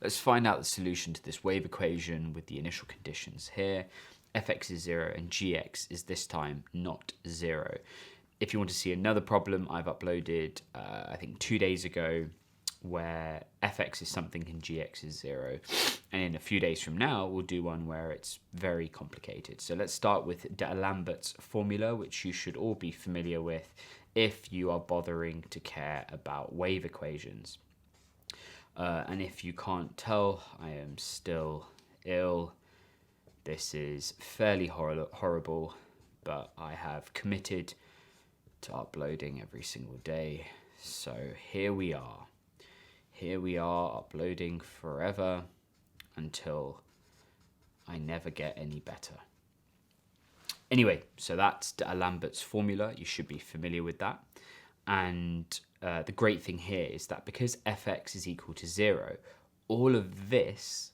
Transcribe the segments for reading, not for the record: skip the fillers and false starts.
Let's find out the solution to this wave equation with the initial conditions here. Fx is 0 and gx is this time not 0. If you want to see another problem, I've uploaded, I think 2 days ago, where fx is something and gx is 0. And in a few days from now, we'll do one where it's very complicated. So let's start with D'Alembert's formula, which you should all be familiar with if you are bothering to care about wave equations. And if you can't tell, I am still ill. This is fairly horrible, but I have committed to uploading every single day. So here we are. Here we are uploading forever until I never get any better. Anyway, so that's D'Alembert's formula. You should be familiar with that. And the great thing here is that because fx is equal to 0, all of this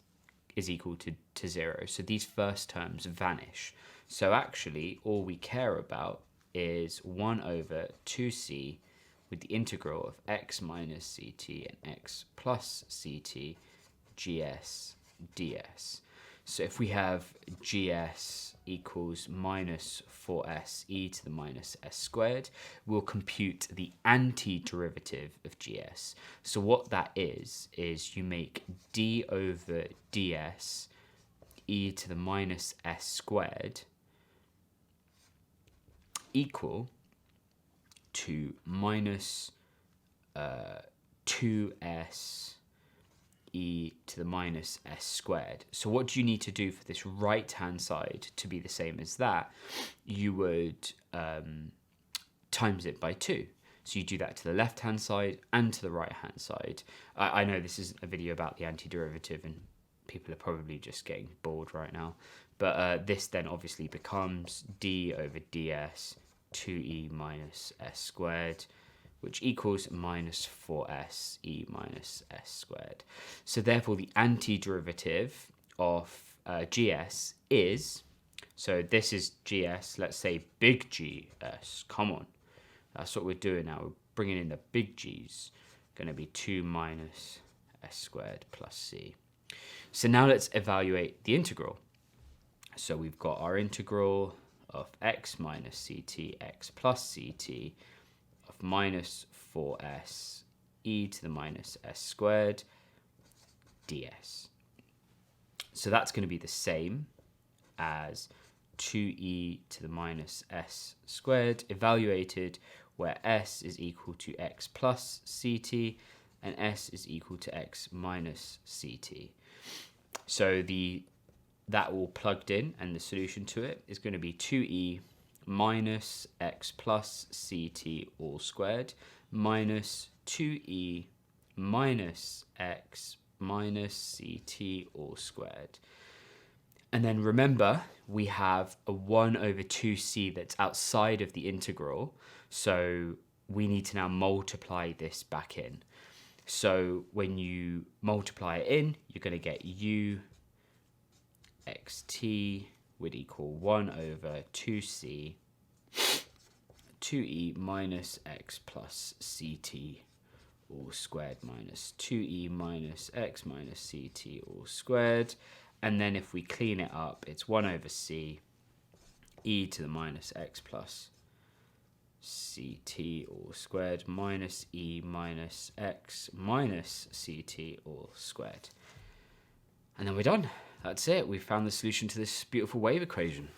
is equal to 0. So these first terms vanish. So actually, all we care about is 1 over 2c with the integral of x minus ct and x plus ct gs ds. So if we have gs equals minus 4s e to the minus s squared, we'll compute the antiderivative of gs. So what that is you make d over ds e to the minus s squared equal to minus 2s e to the minus s squared. So what do you need to do for this right hand side to be the same as that? You would times it by 2. So you do that to the left hand side and to the right hand side. I know this is a video about the antiderivative and people are probably just getting bored right now, but this then obviously becomes d over ds 2e minus s squared, which equals minus 4s e minus s squared. So therefore the antiderivative of gs is, so this is gs, let's say big Gs, come on. That's what we're doing now, we're bringing in the big G's, going to be 2 minus s squared plus c. So now let's evaluate the integral. So we've got our integral of x minus ct, x plus ct, of minus 4s e to the minus s squared ds. So that's going to be the same as 2e to the minus s squared evaluated, where s is equal to x plus ct and s is equal to x minus ct. So that all plugged in, and the solution to it is going to be 2e minus x plus ct all squared minus 2e minus x minus ct all squared. And then remember, we have a 1 over 2c that's outside of the integral, so we need to now multiply this back in. So when you multiply it in, you're going to get u xt would equal 1 over 2c 2e minus x plus ct all squared minus 2e minus x minus ct all squared. And then if we clean it up, it's 1 over c e to the minus x plus ct all squared minus e minus x minus ct all squared. And then we're done. That's it. We've found the solution to this beautiful wave equation.